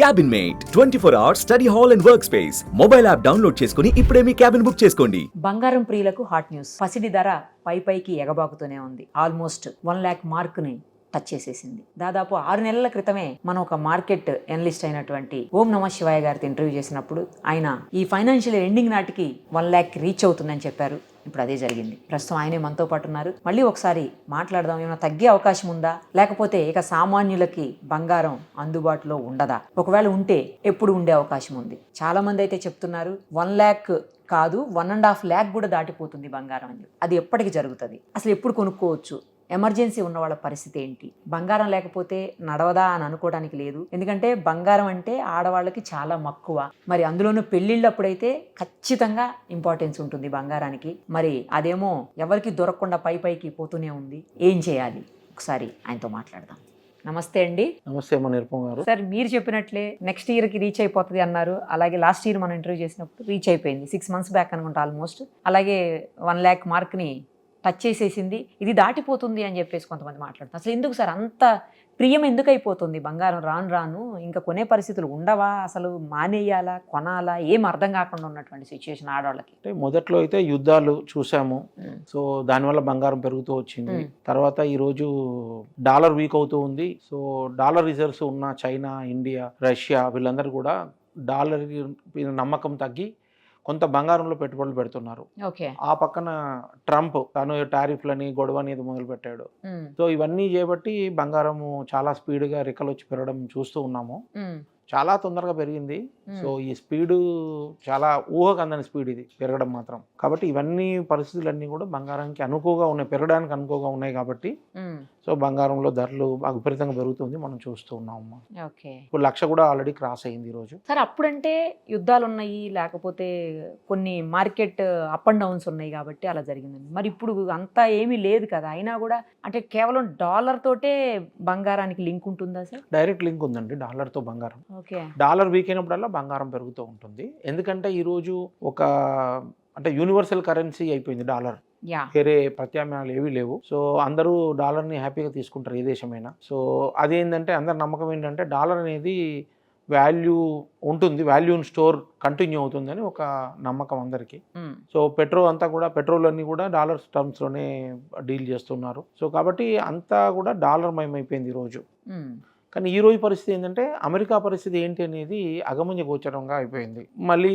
Cabin Mate 24 hours study hall and work space mobile app download చేసుకుని ఇప్పుడే మీ cabin book చేసుకోండి. బంగారం ప్రియులకు హాట్ న్యూస్. పసిడి ధర పైకి ఎగబాకుతూనే ఉంది. ఆల్మోస్ట్ 1 lakh మార్క్ ని టచ్ చేసేసింది. దాదాపు 6 నెలల క్రితమే మనం ఒక మార్కెట్ ఎనలిస్ట్ అయినటువంటి ఓం నమ శివాయ గారితో ఇంటర్వ్యూ చేసినప్పుడు ఆయన ఈ ఫైనాన్షియల్ ఎండింగ్ నాటికి 1 lakh రీచ్ అవుతుందని చెప్పారు. ఇప్పుడు అదే జరిగింది. ప్రస్తుతం ఆయనే మనతో పాటు ఉన్నారు. మళ్ళీ ఒకసారి మాట్లాడదాం. ఏమైనా తగ్గే అవకాశం ఉందా, లేకపోతే ఇక సామాన్యులకి బంగారం అందుబాటులో ఉండదా, ఒకవేళ ఉంటే ఎప్పుడు ఉండే అవకాశం ఉంది? చాలా మంది అయితే చెప్తున్నారు 1 lakh కాదు 1.5 lakh కూడా దాటిపోతుంది బంగారం అని. అది ఎప్పటికి జరుగుతుంది? అసలు ఎప్పుడు కొనుక్కోవచ్చు? ఎమర్జెన్సీ ఉన్న వాళ్ళ పరిస్థితి ఏంటి? బంగారం లేకపోతే నడవదా అని అనుకోవడానికి లేదు. ఎందుకంటే బంగారం అంటే ఆడవాళ్ళకి చాలా మక్కువ. మరి అందులోనూ పెళ్ళిళ్ళప్పుడైతే ఖచ్చితంగా ఇంపార్టెన్స్ ఉంటుంది బంగారానికి. మరి అదేమో ఎవరికి దొరకకుండా పైకి పోతూనే ఉంది. ఏం చేయాలి? ఒకసారి ఆయనతో మాట్లాడదాం. నమస్తే అండి. నమస్తే నిరుపమ గారు. సార్, మీరు చెప్పినట్లే నెక్స్ట్ ఇయర్కి రీచ్ అయిపోతుంది అన్నారు. అలాగే లాస్ట్ ఇయర్ మనం ఇంటర్వ్యూ చేసినప్పుడు రీచ్ అయిపోయింది. 6 months బ్యాక్ అనుకుంటా ఆల్మోస్ట్. అలాగే 1 lakh మార్క్ని టచ్ చేసేసింది. ఇది దాటిపోతుంది అని చెప్పేసి కొంతమంది మాట్లాడుతారు. అసలు ఎందుకు సార్ అంత ప్రియం ఎందుకు అయిపోతుంది బంగారం? రాను ఇంకా కొనే పరిస్థితులు ఉండవా? అసలు మానేయాలా, కొనాలా? ఏం అర్థం కాకుండా ఉన్నటువంటి సిచ్యువేషన్ ఆడవాళ్ళకి. అంటే మొదట్లో అయితే యుద్ధాలు చూసాము. సో దానివల్ల బంగారం పెరుగుతూ వచ్చింది. తర్వాత ఈ రోజు డాలర్ వీక్ అవుతూ ఉంది. సో డాలర్ రిజర్వ్స్ ఉన్న చైనా, ఇండియా, రష్యా వీళ్ళందరూ కూడా డాలర్ నమ్మకం తగ్గి కొంత బంగారంలో పెట్టుబడులు పెడుతున్నారు. ఆ పక్కన ట్రంప్ తను టారిఫ్లని గొడవ అనేది మొదలు పెట్టాడు. సో ఇవన్నీ చేయబట్టి బంగారము చాలా స్పీడ్గా రెక్కలొచ్చి పెరగడం చూస్తూ ఉన్నాము. చాలా తొందరగా పెరిగింది. సో ఈ స్పీడు చాలా ఊహకందని స్పీడ్ ఇది పెరగడం మాత్రం. కాబట్టి ఇవన్నీ పరిస్థితులన్నీ కూడా బంగారానికి అనుకోగా ఉన్నాయి, పెరగడానికి అనుకోగా ఉన్నాయి. కాబట్టి సో బంగారంలో ధరలు విపరీతంగా పెరుగుతుంది, మనం చూస్తూ ఉన్నాము. ఇప్పుడు 1,00,000 కూడా ఆల్రెడీ క్రాస్ అయింది ఈ రోజు. సార్, అప్పుడంటే యుద్ధాలు ఉన్నాయి, లేకపోతే కొన్ని మార్కెట్ అప్ అండ్ డౌన్స్ ఉన్నాయి కాబట్టి అలా జరిగిందండి. మరి ఇప్పుడు అంతా ఏమీ లేదు కదా. అయినా కూడా అంటే కేవలం డాలర్ తోటే బంగారానికి లింక్ ఉంటుందా సార్? డైరెక్ట్ లింక్ ఉందండి డాలర్తో బంగారం. డాలర్ వీక్ అయినప్పుడల్లా బంగారం పెరుగుతూ ఉంటుంది. ఎందుకంటే ఈరోజు అంటే యూనివర్సల్ కరెన్సీ అయిపోయింది డాలర్. వేరే ప్రత్యామ్నాయాలు ఏవీ లేవు. సో అందరూ డాలర్ని హ్యాపీగా తీసుకుంటారు ఏ దేశమైనా. సో అదేంటంటే అందరి నమ్మకం ఏంటంటే డాలర్ అనేది వాల్యూ ఉంటుంది, వాల్యూ స్టోర్ కంటిన్యూ అవుతుందని ఒక నమ్మకం అందరికీ. సో పెట్రోల్ అన్ని కూడా డాలర్ టర్మ్స్లోనే డీల్ చేస్తున్నారు. సో కాబట్టి అంతా కూడా డాలర్ మయమైపోయింది ఈరోజు. కానీ ఈ రోజు పరిస్థితి ఏంటంటే అమెరికా పరిస్థితి ఏంటి అనేది అగమ్య గోచరంగా అయిపోయింది. మళ్ళీ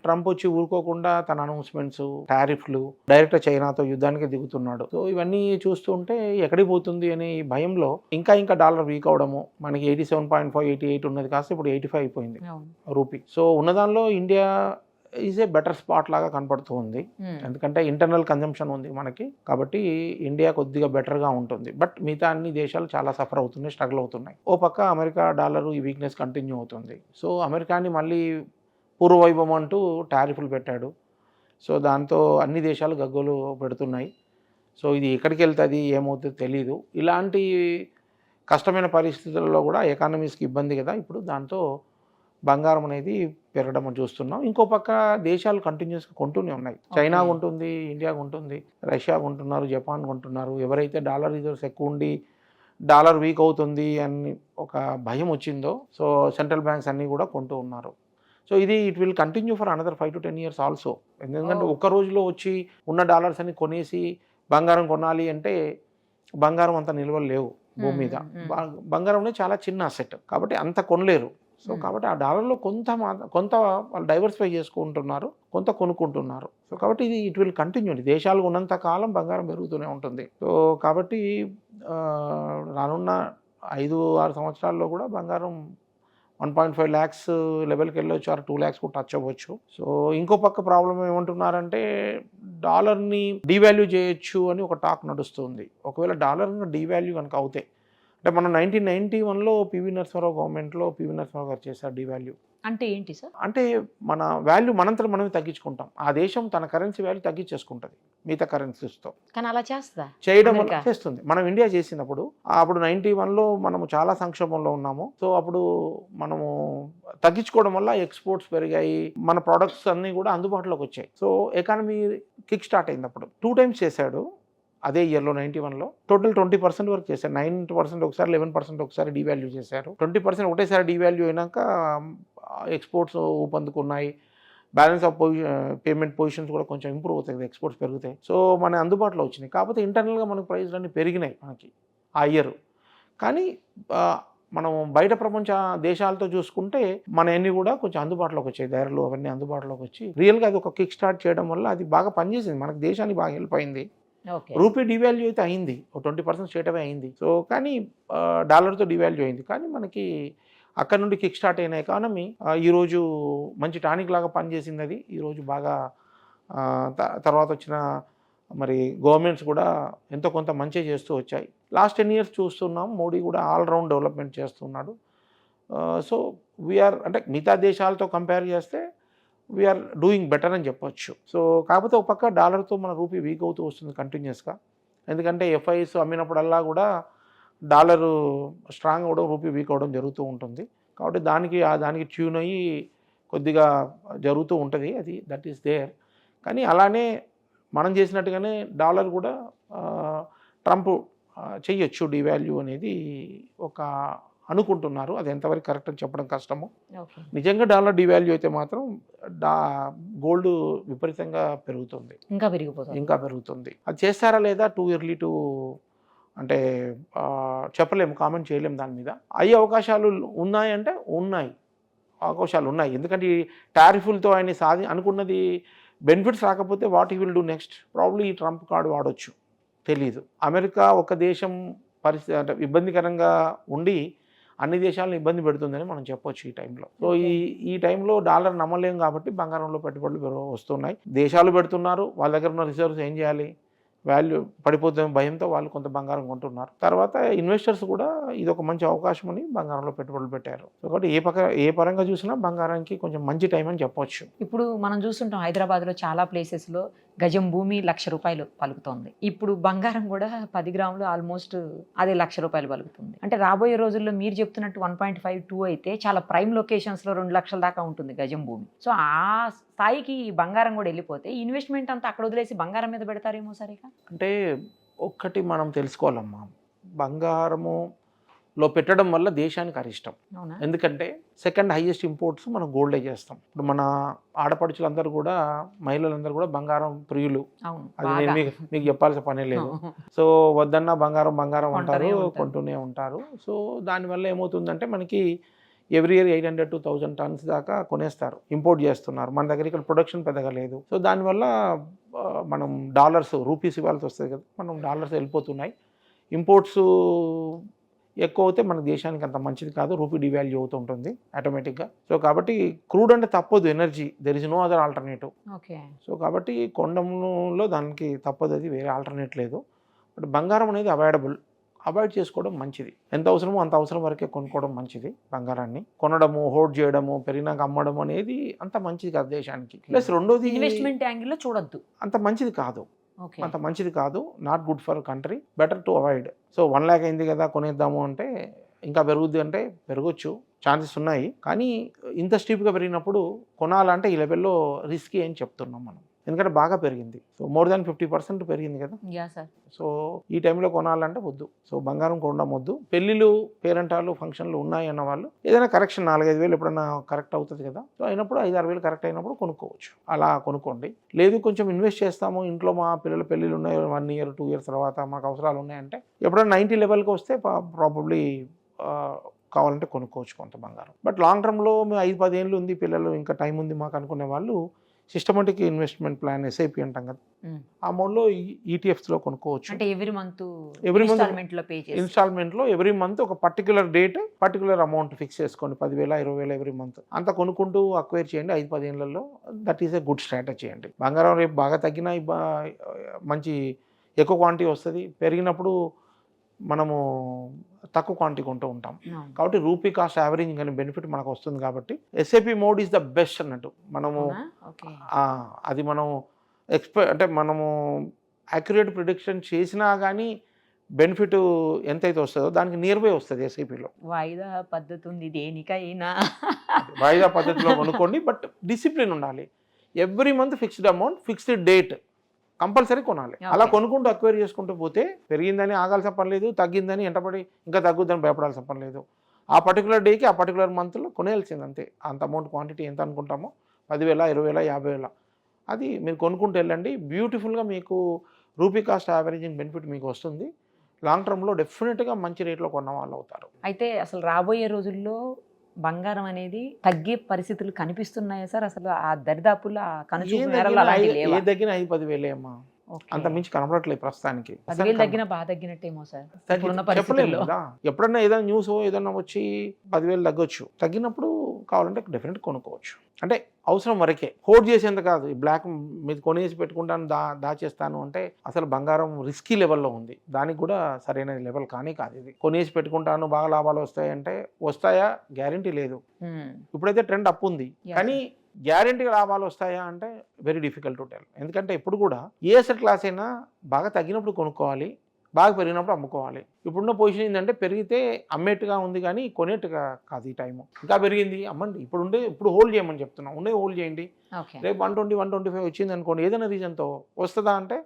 ట్రంప్ వచ్చి ఊరుకోకుండా తన అనౌన్స్మెంట్స్, టారిఫ్లు, డైరెక్ట్ చైనాతో యుద్ధానికి దిగుతున్నాడు. సో ఇవన్నీ చూస్తుంటే ఎక్కడికి పోతుంది అనే భయంలో ఇంకా డాలర్ వీక్ అవడము. మనకి 87.5, 88 ఉన్నది కాస్త ఇప్పుడు 85 అయిపోయింది రూపీ. సో ఉన్నదానిలో India is a better spot లాగా కనపడుతూ ఉంది. ఎందుకంటే ఇంటర్నల్ కన్జంప్షన్ ఉంది మనకి, కాబట్టి ఇండియా కొద్దిగా బెటర్గా ఉంటుంది. బట్ మిగతా అన్ని దేశాలు చాలా సఫర్ అవుతున్నాయి, స్ట్రగుల్ అవుతున్నాయి. ఓ పక్క అమెరికా డాలరు ఈ వీక్నెస్ కంటిన్యూ అవుతుంది. సో అమెరికాని మళ్ళీ పూర్వవైభవం అంటూ టారిఫ్లు పెట్టాడు. సో దాంతో అన్ని దేశాలు గగ్గోలు పెడుతున్నాయి. సో ఇది ఎక్కడికి వెళ్తుంది, ఏమవుతుందో తెలీదు. ఇలాంటి కష్టమైన పరిస్థితుల్లో కూడా ఎకానమీస్కి ఇబ్బంది కదా ఇప్పుడు. దాంతో బంగారం అనేది పెరగడం చూస్తున్నాం. ఇంకో పక్క దేశాలు కంటిన్యూస్గా కొంటూనే ఉన్నాయి. చైనా కొంటుంది, ఇండియా కొంటుంది, రష్యా కొంటున్నారు, జపాన్ కొంటున్నారు. ఎవరైతే డాలర్ రిజర్వ్స్ ఎక్కువ ఉండి డాలర్ వీక్ అవుతుంది అని ఒక భయం వచ్చిందో, సో సెంట్రల్ బ్యాంక్స్ అన్నీ కూడా కొంటూ ఉన్నారు. So it will continue for another 5 to 10 years also. ఎందుకంటే ఒక్క రోజులో వచ్చి ఉన్న డాలర్స్ అన్ని కొనేసి బంగారం కొనాలి అంటే బంగారం అంత నిల్వలు లేవు భూమి మీద. బంగారం అనేది చాలా చిన్న అసెట్ కాబట్టి అంత కొనలేరు. సో కాబట్టి ఆ డాలర్లో కొంత వాళ్ళు డైవర్సిఫై చేసుకుంటున్నారు, కొంత కొనుక్కుంటున్నారు. సో కాబట్టి ఇట్ విల్ కంటిన్యూ. దేశాలు ఉన్నంత కాలం బంగారం పెరుగుతూనే ఉంటుంది. సో కాబట్టి రానున్న 5-6 సంవత్సరాల్లో కూడా బంగారం 1.5 lakhs లెవెల్కి వెళ్ళొచ్చు, 2 lakhs కూడా టచ్ అవ్వచ్చు. సో ఇంకో పక్క ప్రాబ్లం ఏమంటున్నారంటే డాలర్ని డీవాల్యూ చేయొచ్చు అని ఒక టాక్ నడుస్తుంది. ఒకవేళ డాలర్ని డీవాల్యూ కనుక అవుతే, అంటే మనం 1991లో పివి నరసింహారావు గవర్నమెంట్లో పివి నరసింహారావు గారు చేశారు డీవాల్యూ. అంటే ఏంటి సార్? అంటే మన వాల్యూ మనంతరం మనమే తగ్గించుకుంటాం. ఆ దేశం తన కరెన్సీ వాల్యూ తగ్గించేసుకుంటుంది మిగతా కరెన్సీస్తో. కానీ అలా చేస్తుందా? చేయడం వల్ల చేస్తుంది. మనం ఇండియా చేసినప్పుడు అప్పుడు 91లో మనము చాలా సంక్షోభంలో ఉన్నాము. సో అప్పుడు మనము తగ్గించుకోవడం వల్ల ఎక్స్పోర్ట్స్ పెరిగాయి, మన ప్రొడక్ట్స్ అన్నీ కూడా అందుబాటులోకి వచ్చాయి. సో ఎకానమీ కిక్ స్టార్ట్ అయింది. అప్పుడు 2 times చేశాడు. అదే ఇయర్లో 91లో టోటల్ 20% వరకు చేశారు. 9% ఒకసారి, 11% ఒకసారి డివాల్యూ చేశారు. 20% ఒకటేసారి డివాల్యూ అయినాక ఎక్స్పోర్ట్స్ ఊపందుకున్నాయి. బ్యాలెన్స్ ఆఫ్ పేమెంట్ పొజిషన్స్ కూడా కొంచెం ఇంప్రూవ్ అవుతాయి, ఎక్స్పోర్ట్స్ పెరుగుతాయి. సో మన అందుబాటులో వచ్చినాయి. కాకపోతే ఇంటర్నల్గా మనకు ప్రైస్లు అన్నీ పెరిగినాయి మనకి ఆ ఇయర్. కానీ మనం బయట ప్రపంచ దేశాలతో చూసుకుంటే మన అన్నీ కూడా కొంచెం అందుబాటులోకి వచ్చాయి. ధరలు అవన్నీ అందుబాటులోకి వచ్చి రియల్గా అది ఒక కిక్ స్టార్ట్ చేయడం వల్ల అది బాగా పనిచేసింది, మనకు దేశానికి బాగా హెల్ప్ అయింది. రూపీ డివాల్యూ అయితే అయింది, ఒక 20% స్టేట్ అవే అయింది. సో కానీ డాలర్తో డివాల్యూ అయింది. కానీ మనకి అక్కడ నుండి కిక్ స్టార్ట్ అయిన ఎకానమీ ఈరోజు మంచి టానిక్ లాగా పనిచేసింది. అది ఈరోజు బాగా తర్వాత వచ్చిన మరి గవర్నమెంట్స్ కూడా ఎంతో కొంత మంచి చేస్తూ వచ్చాయి. లాస్ట్ 10 years చూస్తున్నాం, మోడీ కూడా ఆల్రౌండ్ డెవలప్మెంట్ చేస్తున్నాడు. సో వీఆర్ అంటే మిగతా దేశాలతో కంపేర్ చేస్తే వీఆర్ డూయింగ్ బెటర్ అని చెప్పొచ్చు. సో కాకపోతే ఒక పక్క డాలర్తో మన రూపీ వీక్ అవుతూ వస్తుంది కంటిన్యూస్గా. ఎందుకంటే ఎఫ్ఐఎస్ అమ్మినప్పుడల్లా కూడా డాలరు స్ట్రాంగ్ అవ్వడం, రూపీ వీక్ అవ్వడం జరుగుతూ ఉంటుంది. కాబట్టి దానికి ట్యూన్ అయ్యి కొద్దిగా జరుగుతూ ఉంటుంది, అది దట్ ఈస్ దేర్. కానీ అలానే మనం చేసినట్టుగానే డాలర్ కూడా ట్రంప్ చెయ్యొచ్చు డివాల్యూ అనేది ఒక అనుకుంటున్నారు. అది ఎంతవరకు కరెక్ట్ అని చెప్పడం కష్టము. నిజంగా డాలర్ డివాల్యూ అయితే మాత్రం గోల్డ్ విపరీతంగా పెరుగుతుంది, ఇంకా పెరుగుతుంది. అది చేస్తారా లేదా టూ ఎర్లీ టు అంటే చెప్పలేము, కామెంట్ చేయలేము దాని మీద. అయ్యే అవకాశాలు ఉన్నాయంటే అవకాశాలు ఉన్నాయి. ఎందుకంటే ఈ టారిఫ్లతో ఆయన అనుకున్నది బెనిఫిట్స్ రాకపోతే what he will do next, probably ఈ ట్రంప్ కార్డు వాడొచ్చు, తెలీదు. అమెరికా ఒక దేశం పరిస్థితి అంటే ఇబ్బందికరంగా ఉండి అన్ని దేశాలను ఇబ్బంది పెడుతుందని మనం చెప్పొచ్చు ఈ టైంలో. సో ఈ టైంలో డాలర్ నమ్మలేం కాబట్టి బంగారంలో పెట్టుబడులు వస్తున్నాయి. దేశాలు పెడుతున్నారు, వాళ్ళ దగ్గర ఉన్న రిజర్వ్స్ ఏం చేయాలి, వాల్యూ పడిపోతున్న భయంతో వాళ్ళు కొంత బంగారం కొంటున్నారు. తర్వాత ఇన్వెస్టర్స్ కూడా ఇది ఒక మంచి అవకాశం అని బంగారంలో పెట్టుబడులు పెట్టారు. కాబట్టి ఏ పరంగా చూసినా బంగారానికి కొంచెం మంచి టైం అని చెప్పొచ్చు. ఇప్పుడు మనం చూస్తుంటాం హైదరాబాద్లో చాలా ప్లేసెస్లో గజం భూమి ₹1,00,000 పలుకుతోంది. ఇప్పుడు బంగారం కూడా 10 గ్రాములు ఆల్మోస్ట్ అదే ₹1,00,000 పలుకుతుంది. అంటే రాబోయే రోజుల్లో మీరు చెప్తున్నట్టు 1.52 అయితే చాలా ప్రైమ్ లొకేషన్స్లో 2 లక్షల దాకా ఉంటుంది గజం భూమి. సో ఆ స్థాయికి బంగారం కూడా వెళ్ళిపోతే ఇన్వెస్ట్మెంట్ అంతా అక్కడ వదిలేసి బంగారం మీద పెడతారేమో సరిగా. అంటే ఒక్కటి మనం తెలుసుకోవాలమ్మా, బంగారములో పెట్టడం వల్ల దేశానికి అరిష్టం. ఎందుకంటే సెకండ్ హైయెస్ట్ ఇంపోర్ట్స్ మనం గోల్డే చేస్తాం. ఇప్పుడు మన ఆడపడుచులందరూ కూడా, మహిళలందరూ కూడా బంగారం ప్రియులు. అది నేను మీకు చెప్పాల్సిన పనే లేదు. సో వద్దన్నా బంగారం అంటారు, కొంటూనే ఉంటారు. సో దానివల్ల ఏమవుతుందంటే మనకి ఎవ్రీ ఇయర్ 800 to 1000 tons దాకా కొనేస్తారు, ఇంపోర్ట్ చేస్తున్నారు. మన దగ్గర ఇక్కడ ప్రొడక్షన్ పెద్దగా లేదు. సో దానివల్ల మనం డాలర్స్, రూపీస్ ఇవ్వాల్సి వస్తుంది కదా, మనం డాలర్స్ వెళ్ళిపోతున్నాయి. ఇంపోర్ట్స్ ఎక్కువ అవుతే మన దేశానికి అంత మంచిది కాదు, రూపీ డివాల్యూ అవుతూ ఉంటుంది ఆటోమేటిక్గా. సో కాబట్టి క్రూడ్ అంటే తప్పదు, energy, there is no other alternative. So కాబట్టి కొండంలో దానికి తప్పదు, అది వేరే ఆల్టర్నేట్ లేదు. బట్ బంగారం అనేది అవాయిడ్ చేసుకోవడం మంచిది. ఎంత అవసరమో అంత అవసరం వరకే కొనుక్కోవడం మంచిది. బంగారాన్ని కొనడము, హోల్డ్ చేయడము, పెరిగినాక అమ్మడం అనేది అంత మంచిది కాదు దేశానికి. ప్లస్ రెండోది ఇన్వెస్ట్మెంట్ యాంగిల్లో చూడొద్దు, అంత మంచిది కాదు, not good for country, better to avoid. So 1 lakh అయింది కదా కొనేద్దాము అంటే ఇంకా పెరుగుద్ది అంటే పెరగచ్చు, ఛాన్సెస్ ఉన్నాయి. కానీ ఇంత స్టీప్గా పెరిగినప్పుడు కొనాలంటే ఈ లెవెల్లో రిస్కీ అని చెప్తున్నాం మనం. ఎందుకంటే బాగా పెరిగింది. సో మోర్ దాన్ 50% పెరిగింది కదా. సో ఈ టైంలో కొనాలంటే వద్దు. సో బంగారం కొనడం వద్దు. పెళ్ళిళ్ళు, పేరెంటాలు, ఫంక్షన్లు ఉన్నాయి అన్న వాళ్ళు ఏదైనా కరెక్షన్ 4-5 వేలు ఎప్పుడైనా కరెక్ట్ అవుతుంది కదా. సో అయినప్పుడు 5-6 వేలు కరెక్ట్ అయినప్పుడు కొనుక్కోవచ్చు, అలా కొనుక్కోండి. లేదు కొంచెం ఇన్వెస్ట్ చేస్తాము, ఇంట్లో మా పిల్లల పెళ్ళిళ్ళు ఉన్నాయి 1 year 2 years తర్వాత మాకు అవసరాలు ఉన్నాయంటే ఎప్పుడైనా 90 లెవెల్కి వస్తే ప్రాబబ్లీ కావాలంటే కొనుక్కోవచ్చు కొంత బంగారం. బట్ లాంగ్ టర్మ్లో మేము 5-10 ఏళ్ళు ఉంది, పిల్లలు ఇంకా టైం ఉంది మాకు అనుకునే వాళ్ళు సిస్టమేటిక్ ఇన్వెస్ట్మెంట్ ప్లాన్, ఎస్ఐపి అంటాం కదా, ఆ మోడ్లో ఈటీఎఫ్స్లో కొనుక్కోవచ్చు. అంటే ఎవ్రీ మంత్ ఇన్స్టాల్మెంట్లో ఎవ్రీ మంత్ ఒక particular date, particular amount fix చేసుకోండి, 10,000 20,000 ఎవ్రీ మంత్ అంతా కొనుక్కుంటూ అక్వైర్ చేయండి 5-10 ఏళ్లలో. That is a good strategy అండి. బంగారం రేపు బాగా తగ్గినా మంచి ఎక్కువ క్వాంటిటీ వస్తుంది, పెరిగినప్పుడు మనము తక్కువ క్వాంటిటీ కొంటూ ఉంటాం. కాబట్టి రూపీ కాస్ట్ యావరేజింగ్ అనే బెనిఫిట్ మనకు వస్తుంది. కాబట్టి SIP mode is the best అన్నట్టు. మనము అది మనం అంటే మనము యాక్యురేట్ ప్రిడిక్షన్ చేసినా కానీ బెనిఫిట్ ఎంతైతే వస్తుందో దానికి నియర్ బై వస్తుంది ఎస్ఐపిలో. వాయిదా పద్ధతి ఉంది దేనికైనా, వాయిదా పద్ధతిలో కొనుక్కోండి. బట్ డిసిప్లిన్ ఉండాలి. Every month fixed amount, fixed date compulsory కొనాలి. అలా కొనుక్కుంటూ అక్వైర్ చేసుకుంటూ పోతే పెరిగిందని ఆగాల్సిన పని లేదు, తగ్గిందని ఎంటపడి ఇంకా తగ్గుద్దని భయపడాల్సిన పని లేదు. ఆ పర్టికులర్ డేకి ఆ పర్టికులర్ మంత్లో కొనేయాల్సింది అంతే. అంత అమౌంట్ క్వాంటిటీ ఎంత అనుకుంటామో 10,000, 20,000, 50,000 అది మీరు కొనుక్కుంటూ వెళ్ళండి. బ్యూటిఫుల్గా మీకు రూపీ కాస్ట్ యావరేజింగ్ బెనిఫిట్ మీకు వస్తుంది. లాంగ్ టర్మ్లో డెఫినెట్గా మంచి రేట్లో కొన్న వాళ్ళు అవుతారు. అయితే అసలు రాబోయే రోజుల్లో బంగారం అనేది తగ్గే పరిస్థితులు కనిపిస్తున్నాయా సార్? అసలు ఆ దరిదాపుల్లో ఆ కనుచూపు మేరలో అలాంటివి లేవా? ఏ తగ్గిన 5-10,000 అమ్మా, అంత మించి కనపడట్లేదు ప్రస్తుతానికి. 10,000 తగ్గినా బాగా తగ్గినట్టేమో సార్ ఇప్పుడున్న చెప్పలేము పరిస్థితుల్లో. కదా. ఎప్పుడన్నా ఏదైనా న్యూస్ ఏదైనా వచ్చి 10,000 తగ్గొచ్చు. తగ్గినప్పుడు కావాలంటే డెఫినెట్ కొనుక్కోవచ్చు. అంటే అవసరం వరకే, హోల్డ్ చేసేంత కాదు. ఈ బ్లాక్ మీద కొనేసి పెట్టుకుంటాను, దాచేస్తాను అంటే అసలు బంగారం రిస్కీ లెవెల్లో ఉంది. దానికి కూడా సరైన లెవెల్ కానీ కాదు ఇది. కొనేసి పెట్టుకుంటాను బాగా లాభాలు వస్తాయంటే వస్తాయా? గ్యారంటీ లేదు. ఇప్పుడైతే ట్రెండ్ అప్ ఉంది, కానీ గ్యారెంటీగా లాభాలు వస్తాయా అంటే వెరీ డిఫికల్ట్ టు టెల్. ఎందుకంటే ఇప్పుడు కూడా ఏ అసెట్ క్లాస్ అయినా బాగా తగ్గినప్పుడు కొనుక్కోవాలి, బాగా పెరిగినప్పుడు అమ్ముకోవాలి. ఇప్పుడున్న పొజిషన్ ఏంటంటే పెరిగితే అమ్మేట్టుగా ఉంది కానీ కొనేట్టుగా కాదు. ఈ టైము ఇంకా పెరిగింది అమ్మండి. ఇప్పుడు హోల్డ్ చేయమని చెప్తున్నాం. ఉండే హోల్డ్ చేయండి. రేపు 120, 125 వచ్చింది అనుకోండి, ఏదైనా రీజన్తో వస్తుందా అంటే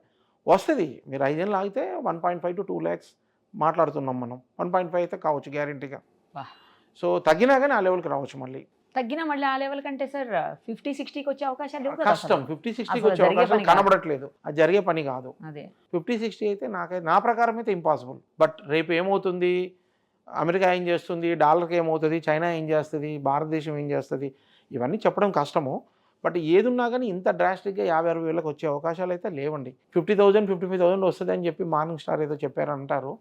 వస్తుంది. మీరు 5 ఏళ్ళు ఆగితే 1.5 to 2 lakhs మాట్లాడుతున్నాం మనం. 1.5 అయితే కావచ్చు గ్యారెంటీగా. సో తగ్గినా కానీ ఆ లెవెల్కి రావచ్చు. మళ్ళీ తగ్గినా మళ్ళీ ఆ లెవెల్ కంటే సార్ 50-60కి వచ్చే అవకాశాలు లేవు కదా? కష్టం. 50-60కి వచ్చే అవకాశాలు కనబడట్లేదు. అది జరిగే పని కాదు. 50-60 అయితే నా ప్రకారం అయితే ఇంపాసిబుల్. బట్ రేపు ఏమవుతుంది, అమెరికా ఏం చేస్తుంది, డాలర్కి ఏమవుతుంది, చైనా ఏం చేస్తుంది, భారతదేశం ఏం చేస్తుంది, ఇవన్నీ చెప్పడం కష్టము. బట్ ఏదున్నా కానీ ఇంత డ్రాస్టిక్గా 50-60 వేలకు వచ్చే అవకాశాలు అయితే లేవండి. 50,000, 55,000 వస్తుంది అని చెప్పి మార్నింగ్ స్టార్ ఏదో చెప్పారంటారు,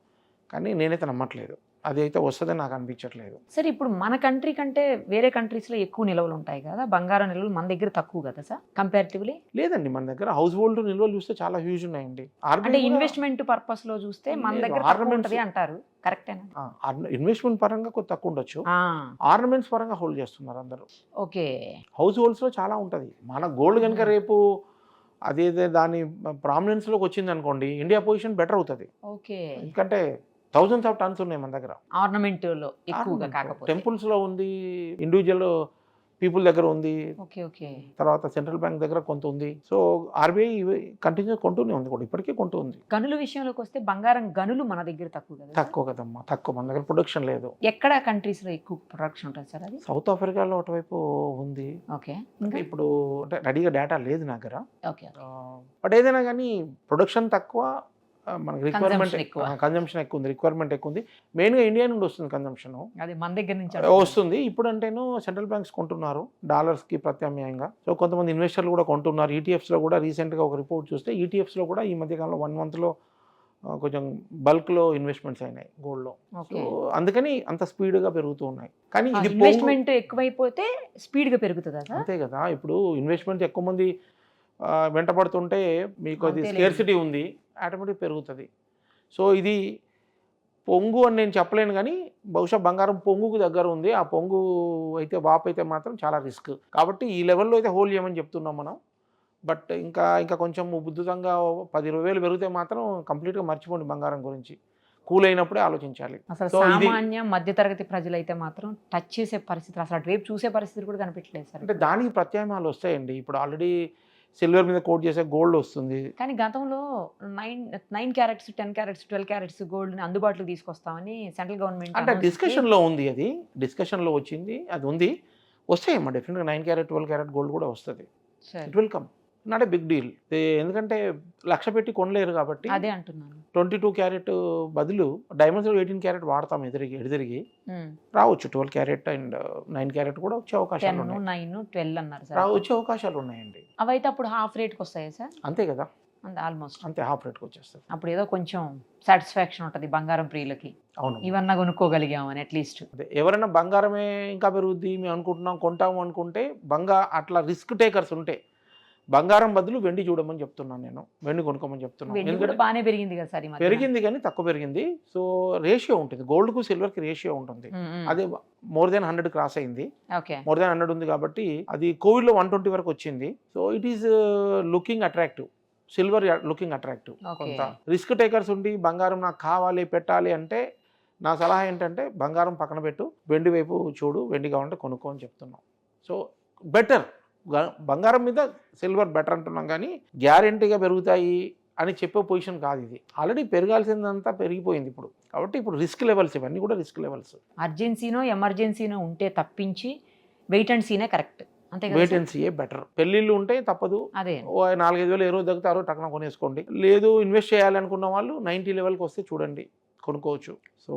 కానీ నేనైతే నమ్మట్లేదు. అది అయితే వస్తుందని నాకు అనిపించట్లేదు. సార్ ఇప్పుడు మన కంట్రీ కంటే వేరే కంట్రీస్లో ఎక్కువ నిల్వలు ఉంటాయి కదా, బంగారం నిల్వలు మన దగ్గర తక్కువ కదా సార్ కంపారిటివ్లీ? లేదండి, మన దగ్గర హౌస్ హోల్డ్ నిల్వలు చూస్తే చాలా హ్యూజ్ ఉన్నాయండి. అంటే ఇన్వెస్ట్మెంట్ పర్పస్ లో చూస్తే మన దగ్గర తక్కువ ఉంటుంది అంటారు, కరెక్టేనా? ఇన్వెస్ట్మెంట్ పరంగా కొంత తక్కువ ఉండొచ్చు, ఆర్నమెంట్స్ పరంగా హోల్డ్ చేస్తున్నారు అందరూ. ఓకే, హౌస్ హోల్డ్స్ లో చాలా ఉంటుంది. మన గోల్డ్ కనుక రేపు అదేదే దాని ప్రామినెన్స్ లోకి వచ్చింది అనుకోండి, ఇండియా పొజిషన్ బెటర్ అవుతుంది. ఓకే, ఎందుకంటే thousands of tons ఉన్నాయి మన దగ్గర. ఆర్నమెంట్ లో ఎక్కువగా కాకపోతే టెంపుల్స్ లో ఉంది, ఇండివిజువల్ పీపుల్ దగ్గర ఉంది. ఓకే ఓకే, తర్వాత సెంట్రల్ బ్యాంక్ దగ్గర కొంత ఉంది. సో ఆర్బీఐ కంటిన్యూ కొంటూనే ఉంది, కూడా ఇప్పటికీ కొంటూ ఉంది. గనుల విషయంలోకి వస్తే బంగారం గనులు మన దగ్గర తక్కువ కదా? తక్కువ కదమ్మా, తక్కువ. మన దగ్గర ప్రొడక్షన్ లేదు. ఎక్కడ కంట్రీస్ లో ఎక్కువ ప్రొడక్షన్ ఉంటుంది సార్? అది సౌత్ ఆఫ్రికాలో అటువైపు ఉంది. ఓకే, ఇంకా ఇప్పుడు అంటే రెడీగా డేటా లేదు నా దగ్గర. ఓకే, బట్ ఏదైనా కానీ ప్రొడక్షన్ తక్కువ, మనకి రిక్వైర్మెంట్ ఎక్కువ, కన్జంప్షన్ ఎక్కువ ఉంది, రిక్వైర్మెంట్ ఎక్కువ ఉంది. మెయిన్గా ఇండియా నుండి వస్తుంది కన్జంప్షన్, అది మన దగ్గర నుంచి వస్తుంది. ఇప్పుడు అంటేను సెంట్రల్ బ్యాంక్స్ కొంటున్నారు డాలర్స్కి ప్రత్యామ్నాయంగా. సో కొంతమంది ఇన్వెస్టర్లు కూడా కొంటున్నారు. ఈటీఎఫ్స్లో కూడా రీసెంట్గా ఒక రిపోర్ట్ చూస్తే ఈటీఎఫ్స్లో కూడా ఈ మధ్యకాలంలో 1 monthలో కొంచెం బల్క్లో ఇన్వెస్ట్మెంట్స్ అయినాయి గోల్డ్లో. సో అందుకని అంత స్పీడ్గా పెరుగుతూ ఉన్నాయి. కానీ ఇది ఇన్వెస్ట్మెంట్ ఎక్కువైపోతే స్పీడ్గా పెరుగుతుందా? అంతే కదా. ఇప్పుడు ఇన్వెస్ట్మెంట్ ఎక్కువ మంది వెంటబడుతుంటే మీకు అది స్కేర్సిటీ ఉంది, ఆటోమేటిక్ పెరుగుతుంది. సో ఇది పొంగు అని నేను చెప్పలేను, కానీ బహుశా బంగారం పొంగుకు దగ్గర ఉంది. ఆ పొంగు అయితే వాపు అయితే మాత్రం చాలా రిస్క్. కాబట్టి ఈ లెవెల్లో అయితే హోల్డ్ చేయమని చెప్తున్నాం మనం. బట్ ఇంకా కొంచెం ఉద్ధృతంగా 10-20 వేలు పెరిగితే మాత్రం కంప్లీట్గా మర్చిపోండి బంగారం గురించి. కూల్ అయినప్పుడే ఆలోచించాలి. అసలు సామాన్య మధ్యతరగతి ప్రజలైతే మాత్రం టచ్ చేసే పరిస్థితి, అసలు అటువైపు చూసే పరిస్థితి కూడా కనిపించలేదు సార్. అంటే దానికి ప్రత్యామ్నాయాలు వస్తాయండి. ఇప్పుడు ఆల్రెడీ సిల్వర్ మీద కోట్ చేసే గోల్డ్ వస్తుంది. కానీ గతంలో 9 carats, 10 carats, 12 carats గోల్డ్ అందుబాటులో తీసుకొస్తామని సెంట్రల్ గవర్నమెంట్ అంటే డిస్కషన్లో ఉంది. అది డిస్కషన్లో వచ్చింది, అది ఉంది. వస్తాయమ్మా డెఫినెట్గా 9 carat, 12 carat గోల్డ్ కూడా వస్తుంది. It will come, not a big deal. ఎందుకంటే 1,00,000 పెట్టి కొనలేరు కాబట్టి. అదే అంటున్నాను. 22 carat బదులు డైమండ్స్ 18 carat వాడతాం. ఎదురికి రావచ్చు 12 carat అండ్ 9 carat కూడా వచ్చే అవకాశాలు ఉన్నాయి. 9, 12 అన్నారు సార్, వచ్చే అవకాశాలు ఉన్నాయండి. అవైతే అప్పుడు హాఫ్ రేట్కి వస్తాయా సార్? అంతే కదా, ఆల్మోస్ట్ అంతే, హాఫ్ రేట్కి వచ్చేస్తుంది. అప్పుడు ఏదో కొంచెం సాటిస్ఫాక్షన్ ఉంటుంది బంగారం ప్రియులకి. అవును, ఇవన్నా కొనుక్కోగలిగామని అట్లీస్ట్. అదే ఎవరైనా బంగారమే ఇంకా పెరుగుద్ది మేము అనుకుంటున్నాం, కొంటాము అనుకుంటే అట్లా రిస్క్ టేకర్స్ ఉంటే బంగారం బదులు వెండి చూడమని చెప్తున్నాను నేను. వెండి కొనుక్కోమని చెప్తున్నాను. ఎందుకంటే బాగానే పెరిగింది కదా సార్, పెరిగింది కానీ తక్కువ పెరిగింది. సో రేషియో ఉంటుంది, గోల్డ్కు సిల్వర్కి రేషియో ఉంటుంది. అది more than 100 క్రాస్ అయింది. more than 100 ఉంది కాబట్టి అది కోవిడ్లో 120 వరకు వచ్చింది. So it is looking attractive. Silver looking attractive. కొంత రిస్క్ టేకర్స్ ఉండి బంగారం నాకు కావాలి పెట్టాలి అంటే నా సలహా ఏంటంటే బంగారం పక్కన పెట్టు, వెండి వైపు చూడు, వెండి కావాలంటే కొనుక్కో అని చెప్తున్నాం. సో బెటర్ బంగారం మీద సిల్వర్ బెటర్ అంటున్నాం, కానీ గ్యారెంటీగా పెరుగుతాయి అని చెప్పే పొజిషన్ కాదు ఇది. ఆల్రెడీ పెరగాల్సిందంతా పెరిగిపోయింది ఇప్పుడు. కాబట్టి ఇప్పుడు రిస్క్ లెవెల్స్, ఇవన్నీ కూడా రిస్క్ లెవెల్స్. అర్జెన్సీనో ఎమర్జెన్సీనో ఉంటే తప్పించి వెయిట్ అండ్ సీనే కరెక్ట్, అంతే కదా? వెయిట్ అండ్ సీయే బెటర్. పెళ్ళిళ్ళు ఉంటే తప్పదు, అదే 4-5 వేలు ఏ రోజు తగ్గుతారో టక్కన కొనేసుకోండి. లేదు ఇన్వెస్ట్ చేయాలనుకున్న వాళ్ళు 90 లెవెల్కి వస్తే చూడండి, కొనుక్కోవచ్చు. సో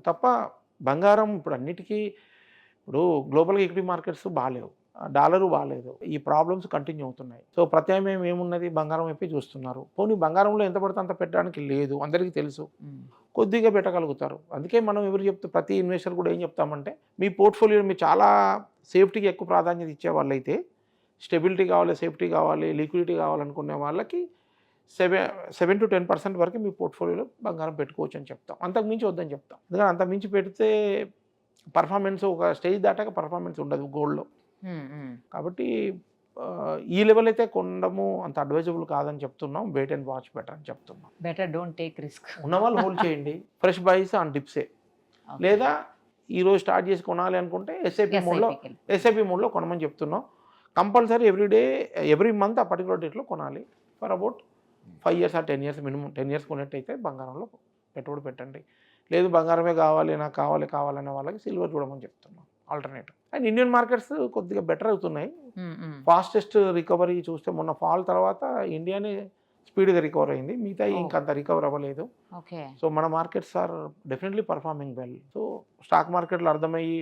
తప్ప బంగారం ఇప్పుడు అన్నిటికీ, ఇప్పుడు గ్లోబల్ ఈక్విటీ మార్కెట్స్ బాగాలేవు, డాలరు బాగాలేదు, ఈ ప్రాబ్లమ్స్ కంటిన్యూ అవుతున్నాయి. సో ప్రత్యామ్నాయం ఏమున్నది, బంగారం వైపే చూస్తున్నారు. పోనీ బంగారంలో ఎంత పడితే అంత పెట్టడానికి లేదు, అందరికీ తెలుసు, కొద్దిగా పెట్టగలుగుతారు. అందుకే మనం ఎవరు ప్రతి ఇన్వెస్టర్ కూడా ఏం చెప్తామంటే, మీ పోర్ట్ఫోలియో మీరు చాలా సేఫ్టీకి ఎక్కువ ప్రాధాన్యత ఇచ్చే వాళ్ళైతే, స్టెబిలిటీ కావాలి, సేఫ్టీ కావాలి, లిక్విడిటీ కావాలనుకునే వాళ్ళకి 7 to 10% వరకు మీ పోర్ట్ఫోలియోలో బంగారం పెట్టుకోవచ్చు అని చెప్తాం. అంతకుమించి వద్దని చెప్తాం. ఎందుకంటే అంతకుమించి పెడితే పర్ఫార్మెన్స్, ఒక స్టేజ్ దాటాక పర్ఫార్మెన్స్ ఉండదు గోల్డ్లో. కాబట్టి ఈ లెవెల్ అయితే కొనడము అంత అడ్వైజబుల్ కాదని చెప్తున్నాం. వెయిట్ అండ్ వాచ్ బెటర్ అని చెప్తున్నాం. Better don't take risk. ఉన్నవాళ్ళు హోల్డ్ చేయండి, ఫ్రెష్ బైస్ ఆన్ డిప్సే. లేదా ఈరోజు స్టార్ట్ చేసి కొనాలి అనుకుంటే ఎస్ఐపి మోడ్లో కొనమని చెప్తున్నాం. కంపల్సరీ ఎవ్రీ మంత్ ఆ పర్టికులర్ డేట్లో కొనాలి for about 5 years or 10 years minimum. 10 years కొనేట్టయితే బంగారంలో పెట్టుబడి పెట్టండి. లేదు బంగారమే కావాలి, నాకు కావాలనే వాళ్ళకి సిల్వర్ చూడమని చెప్తున్నాం ఆల్టర్నేటివ్. అండ్ ఇండియన్ మార్కెట్స్ కొద్దిగా బెటర్ అవుతున్నాయి. ఫాస్టెస్ట్ రికవరీ చూస్తే మొన్న ఫాల్ తర్వాత ఇండియానే స్పీడ్గా రికవర్ అయింది, మిగతా ఇంకంత రికవర్ అవ్వలేదు. సో మన markets are definitely performing well. So stock మార్కెట్లో అర్థమయ్యి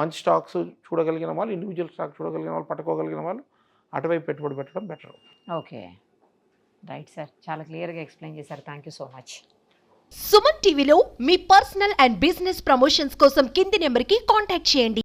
మంచి స్టాక్స్ చూడగలిగిన వాళ్ళు, ఇండివిజువల్ స్టాక్ చూడగలిగిన వాళ్ళు, పట్టుకోగలిగిన వాళ్ళు అటువైపు పెట్టుబడి పెట్టడం బెటర్. ఓకే, రైట్ సార్, చాలా క్లియర్గా ఎక్స్ప్లెయిన్ చేశారు. Thank you so much. Suman టీవీలో మీ పర్సనల్ అండ్ బిజినెస్ ప్రమోషన్స్ కోసం కింది నెంబర్కి కాంటాక్ట్ చేయండి.